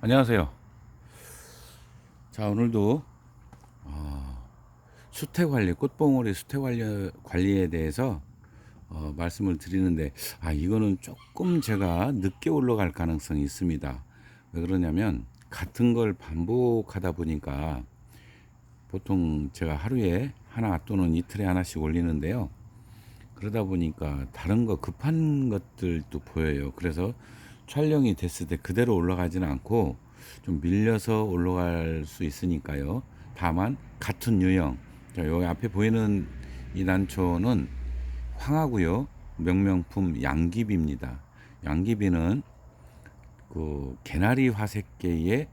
안녕하세요. 자, 오늘도 수태 관리, 꽃봉오리 수태 관리에 대해서 말씀을 드리는데, 이거는 조금 제가 늦게 올라갈 가능성이 있습니다. 왜 그러냐면, 같은 걸 반복하다 보니까 보통 제가 하루에 하나 또는 이틀에 하나씩 올리는데요. 그러다 보니까 다른 거 급한 것들도 보여요. 그래서 촬영이 됐을 때 그대로 올라가지는 않고 좀 밀려서 올라갈 수 있으니까요. 다만 같은 유형. 자, 여기 앞에 보이는 이 난초는 황하고요. 명명품 양귀비입니다. 양귀비는 그 개나리 화색계의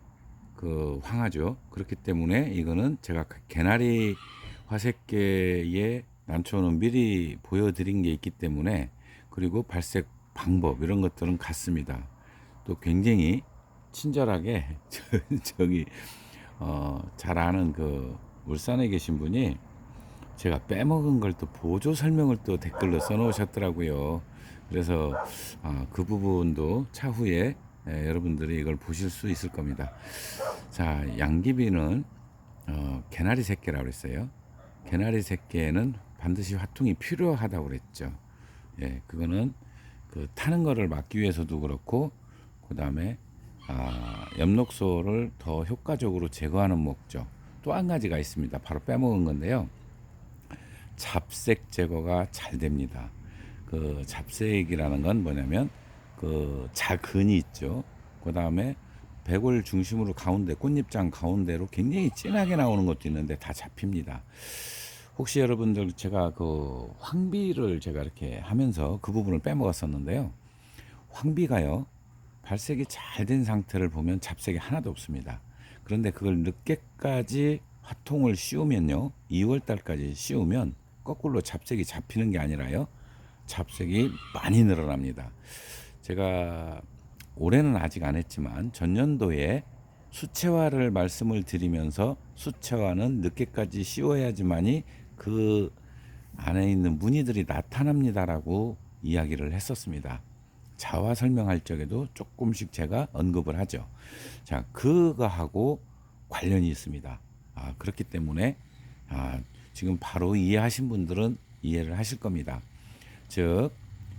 그 황하죠. 그렇기 때문에 이거는 제가 개나리 화색계의 난초는 미리 보여드린 게 있기 때문에, 그리고 발색 방법 이런 것들은 같습니다. 또 굉장히 친절하게 저기 잘 아는 그 울산에 계신 분이 제가 빼먹은 걸 또 보조 설명을 또 댓글로 써놓으셨더라고요. 그래서 그 부분도 차후에 여러분들이 이걸 보실 수 있을 겁니다. 자, 양귀비는 개나리 새끼라고 그랬어요. 개나리 새끼에는 반드시 화통이 필요하다고 그랬죠. 예, 그거는 그 타는 거를 막기 위해서도 그렇고, 그 다음에 엽록소를 더 효과적으로 제거하는 목적. 또 한 가지가 있습니다. 바로 빼먹은 건데요. 잡색 제거가 잘 됩니다. 그 잡색이라는 건 뭐냐면 그 자근이 있죠. 그 다음에 백을 중심으로 가운데, 꽃잎장 가운데로 굉장히 진하게 나오는 것도 있는데 다 잡힙니다. 혹시 여러분들, 제가 그 황비를 제가 이렇게 하면서 그 부분을 빼먹었었는데요. 황비가요, 발색이 잘 된 상태를 보면 잡색이 하나도 없습니다. 그런데 그걸 늦게까지 화통을 씌우면요, 2월 달까지 씌우면 거꾸로 잡색이 잡히는 게 아니라요, 잡색이 많이 늘어납니다. 제가 올해는 아직 안 했지만 전년도에 수채화를 말씀을 드리면서, 수채화는 늦게까지 씌워야지만이 그 안에 있는 무늬들이 나타납니다라고 이야기를 했었습니다. 자화 설명할 적에도 조금씩 제가 언급을 하죠. 자, 그거하고 관련이 있습니다. 그렇기 때문에 지금 바로 이해하신 분들은 이해를 하실 겁니다. 즉,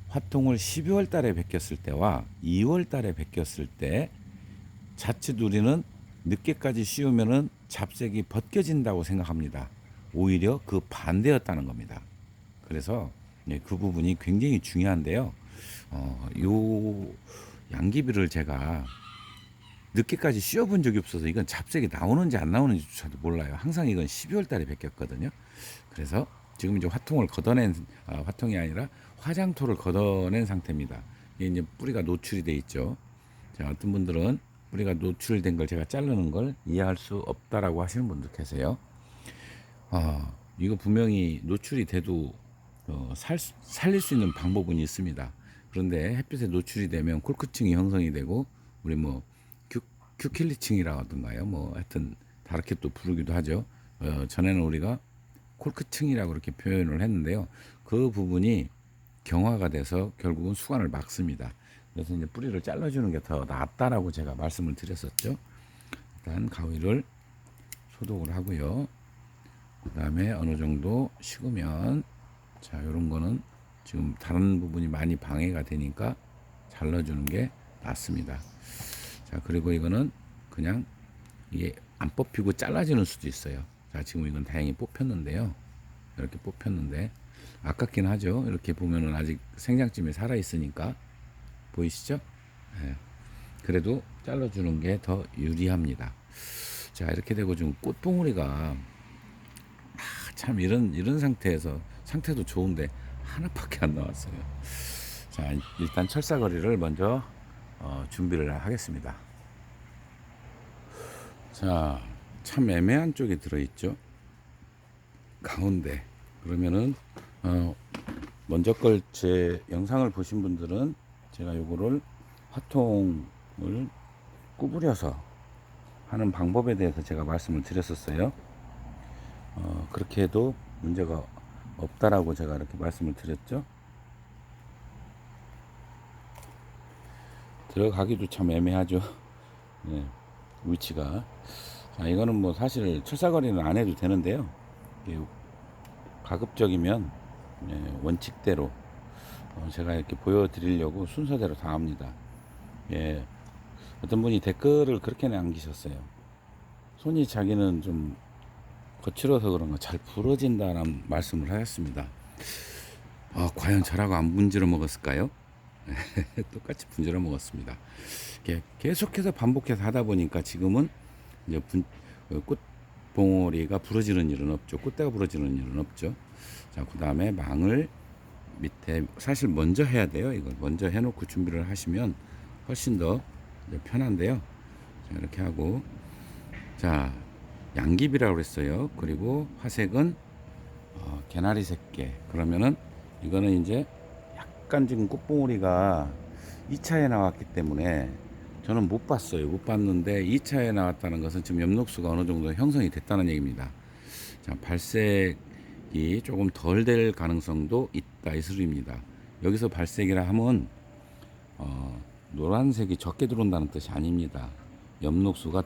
화통을 12월 달에 베꼈을 때와 2월 달에 베꼈을 때 자칫 우리는 늦게까지 씌우면은 잡색이 벗겨진다고 생각합니다. 오히려 그 반대였다는 겁니다. 그래서 그 부분이 굉장히 중요한데요. 요 양귀비를 제가 늦게까지 씌워본 적이 없어서 이건 잡색이 나오는지 안 나오는지 저도 몰라요. 항상 이건 12월 달에 베꼈거든요. 그래서 지금 이제 화통을 걷어낸, 화통이 아니라 화장토를 걷어낸 상태입니다. 이게 이제 뿌리가 노출이 돼 있죠. 자, 어떤 분들은 뿌리가 노출된 걸 제가 자르는 걸 이해할 수 없다라고 하시는 분도 계세요. 이거 분명히 노출이 돼도 살릴 수 있는 방법은 있습니다. 그런데 햇빛에 노출이 되면 콜크층이 형성이 되고, 우리 뭐 큐킬리층이라든가요, 뭐 하여튼 다르게 또 부르기도 하죠. 전에는 우리가 콜크층이라고 그렇게 표현을 했는데요. 그 부분이 경화가 돼서 결국은 수관을 막습니다. 그래서 이제 뿌리를 잘라주는 게 더 낫다라고 제가 말씀을 드렸었죠. 일단 가위를 소독을 하고요. 그 다음에 어느 정도 식으면, 자, 이런 거는 지금 다른 부분이 많이 방해가 되니까 잘라주는 게 낫습니다. 자, 그리고 이거는 그냥 이게 안 뽑히고 잘라지는 수도 있어요. 자, 지금 이건 다행히 뽑혔는데요. 이렇게 뽑혔는데 아깝긴 하죠. 이렇게 보면은 아직 생장쯤이 살아 있으니까. 보이시죠? 네. 그래도 잘라주는 게 더 유리합니다. 자, 이렇게 되고 지금 꽃봉오리가 참 이런 상태에서, 상태도 좋은데 하나밖에 안 나왔어요. 자, 일단 철사거리를 먼저 준비를 하겠습니다. 자, 참 애매한 쪽에 들어있죠. 가운데. 그러면은 먼저 걸 제 영상을 보신 분들은 제가 요거를 화통을 구부려서 하는 방법에 대해서 제가 말씀을 드렸었어요. 그렇게 해도 문제가 없다라고 제가 이렇게 말씀을 드렸죠. 들어가기도 참 애매하죠. 네. 위치가. 자, 이거는 뭐 사실 철사거리는 안 해도 되는데요. 이게 가급적이면 원칙대로 제가 이렇게 보여드리려고 순서대로 다 합니다. 예, 어떤 분이 댓글을 그렇게 남기셨어요. 손이 자기는 좀 거칠어서 그런가 잘 부러진다는 말씀을 하셨습니다. 과연 저라고 안 분질러 먹었을까요? 똑같이 분질러 먹었습니다. 계속해서 반복해서 하다 보니까 지금은 이제 꽃봉오리가 부러지는 일은 없죠. 꽃대가 부러지는 일은 없죠. 자, 그 다음에 망을 밑에 사실 먼저 해야 돼요. 이걸 먼저 해놓고 준비를 하시면 훨씬 더 편한데요. 자, 이렇게 하고, 자, 양귀비라고 그랬어요. 그리고 화색은 개나리 새끼. 그러면은 이거는 이제 약간 지금 꽃봉오리가 2차에 나왔기 때문에 저는 못 봤어요. 못 봤는데 2차에 나왔다는 것은 지금 엽록수가 어느 정도 형성이 됐다는 얘기입니다. 자, 발색이 조금 덜 될 가능성도 있다 이 소리입니다. 여기서 발색이라 하면 노란색이 적게 들어온다는 뜻이 아닙니다. 엽록수가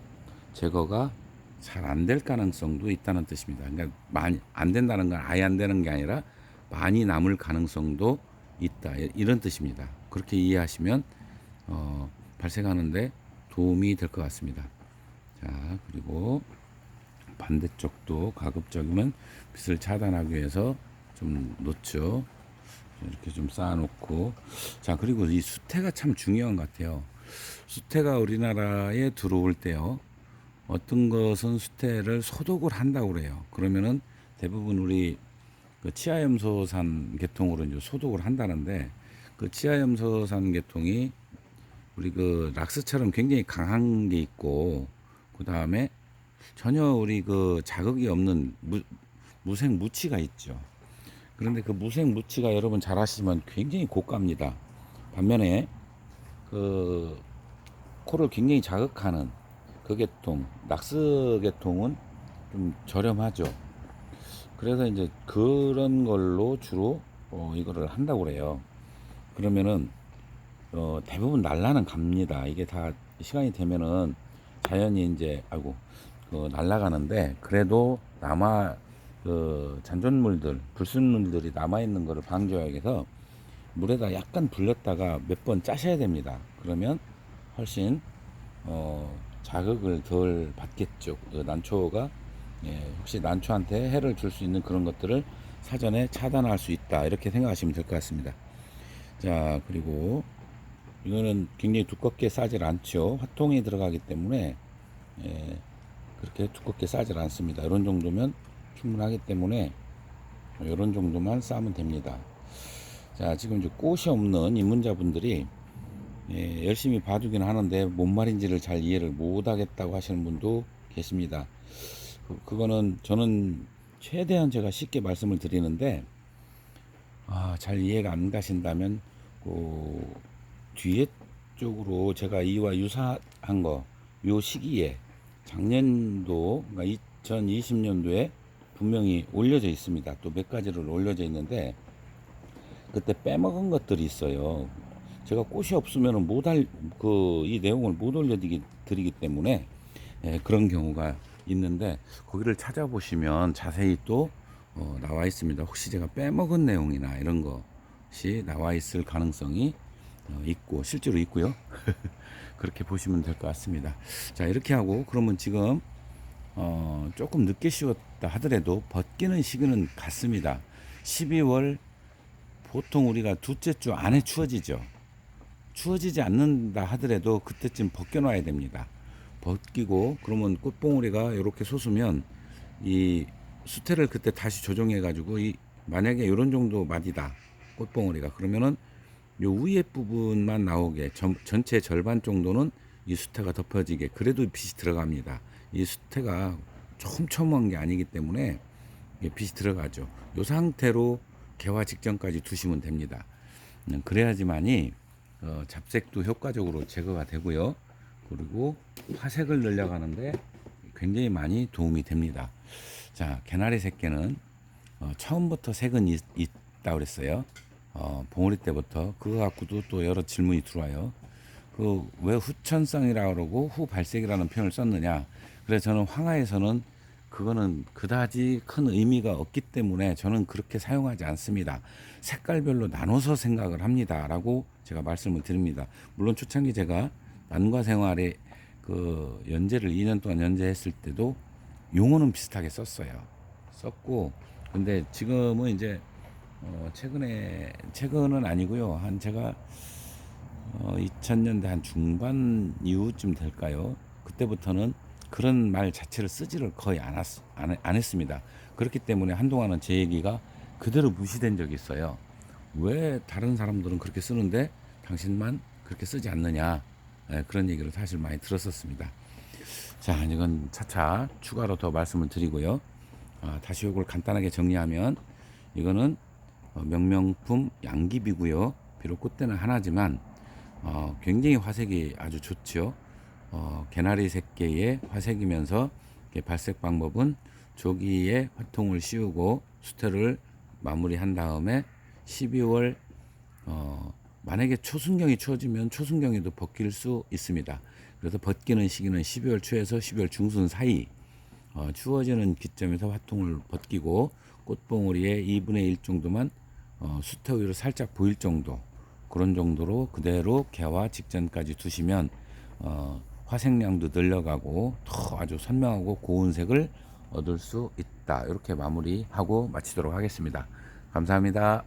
제거가 잘 안 될 가능성도 있다는 뜻입니다. 그러니까 많이 안 된다는 건 아예 안 되는 게 아니라 많이 남을 가능성도 있다 이런 뜻입니다. 그렇게 이해하시면 발색하는데 도움이 될 것 같습니다. 자, 그리고 반대쪽도 가급적이면 빛을 차단하기 위해서 좀 놓죠. 이렇게 좀 쌓아놓고, 자, 그리고 이 수태가 참 중요한 것 같아요. 수태가 우리나라에 들어올 때요, 어떤 것은 수태를 소독을 한다고 그래요. 그러면은 대부분 우리 그 치아염소산 계통으로 이제 소독을 한다는데, 그 치아염소산 계통이 우리 그 락스처럼 굉장히 강한 게 있고, 그 다음에 전혀 우리 그 자극이 없는 무색 무치가 있죠. 그런데 그 무색 무치가 여러분 잘 아시지만 굉장히 고가입니다. 반면에 그 코를 굉장히 자극하는 그 계통, 락스 계통은 좀 저렴하죠. 그래서 이제 그런 걸로 주로 이거를 한다고 그래요. 그러면은 대부분 날라는 갑니다. 이게 다 시간이 되면은 자연히 이제 날라가는데, 그래도 그 잔존물들, 불순물들이 남아 있는 거를 방지하기 위해서 물에다 약간 불렸다가 몇 번 짜셔야 됩니다. 그러면 훨씬 자극을 덜 받겠죠. 그 난초가 혹시 난초한테 해를 줄 수 있는 그런 것들을 사전에 차단할 수 있다 이렇게 생각하시면 될 것 같습니다. 자, 그리고 이거는 굉장히 두껍게 싸질 않죠. 화통이 들어가기 때문에 그렇게 두껍게 싸질 않습니다. 이런 정도면 충분하기 때문에 이런 정도만 싸면 됩니다. 자, 지금 이제 꽃이 없는 입문자분들이 열심히 봐주긴 하는데 뭔 말인지를 잘 이해를 못 하겠다고 하시는 분도 계십니다. 그거는 저는 최대한 제가 쉽게 말씀을 드리는데, 잘 이해가 안 가신다면 그 뒤에 쪽으로 제가 이와 유사한 거, 요 시기에 작년도, 그러니까 2020년도에 분명히 올려져 있습니다. 또 몇 가지를 올려져 있는데 그때 빼먹은 것들이 있어요. 제가 꽃이 없으면 이 내용을 못 올려드리기 때문에 그런 경우가 있는데, 거기를 찾아보시면 자세히 또 나와 있습니다. 혹시 제가 빼먹은 내용이나 이런 것이 나와 있을 가능성이 있고 실제로 있고요. 그렇게 보시면 될 것 같습니다. 자, 이렇게 하고 그러면 지금 조금 늦게 씌웠다 하더라도 벗기는 시기는 같습니다. 12월 보통 우리가 둘째 주 안에 추워지죠. 추워지지 않는다 하더라도 그때쯤 벗겨놔야 됩니다. 벗기고 그러면 꽃봉오리가 이렇게 솟으면 이 수태를 그때 다시 조정해 가지고 만약에 이런 정도 마디다 꽃봉오리가, 그러면은 요 위에 부분만 나오게 전체 절반 정도는 이 수태가 덮어지게, 그래도 빛이 들어갑니다. 이 수태가 촘촘한 게 아니기 때문에 빛이 들어가죠. 이 상태로 개화 직전까지 두시면 됩니다. 그래야지만이 잡색도 효과적으로 제거가 되고요. 그리고 화색을 늘려가는데 굉장히 많이 도움이 됩니다. 자, 개나리 새끼는 처음부터 색은 있다고 그랬어요. 봉오리 때부터. 그거 갖고도 또 여러 질문이 들어와요. 그 왜 후천성이라고 그러고 후발색이라는 표현을 썼느냐. 그래서 저는 황화에서는 그거는 그다지 큰 의미가 없기 때문에 저는 그렇게 사용하지 않습니다. 색깔별로 나눠서 생각을 합니다라고 제가 말씀을 드립니다. 물론 초창기 제가 난과 생활에 그 연재를 2년 동안 연재했을 때도 용어는 비슷하게 썼어요. 썼고, 근데 지금은 이제 최근은 아니고요. 한 제가 2000년대 한 중반 이후쯤 될까요? 그때부터는 그런 말 자체를 쓰지를 거의 안 했습니다. 그렇기 때문에 한동안은 제 얘기가 그대로 무시된 적이 있어요. 왜 다른 사람들은 그렇게 쓰는데 당신만 그렇게 쓰지 않느냐. 그런 얘기를 사실 많이 들었었습니다. 자, 이건 차차 추가로 더 말씀을 드리고요. 다시 이걸 간단하게 정리하면 이거는 명명품 양귀비고요. 비록 꽃대는 하나지만 굉장히 화색이 아주 좋죠. 개나리 색계의 화색이면서 발색 방법은 조기에 화통을 씌우고 수태를 마무리한 다음에 12월 만약에 초순경이 추워지면 초순경에도 벗길 수 있습니다. 그래서 벗기는 시기는 12월 초에서 12월 중순 사이 추워지는 기점에서 화통을 벗기고 꽃봉오리의 2분의 1 정도만 수태 위로 살짝 보일 정도, 그런 정도로 그대로 개화 직전까지 두시면 화색량도 늘려가고 더 아주 선명하고 고운 색을 얻을 수 있다. 이렇게 마무리하고 마치도록 하겠습니다. 감사합니다.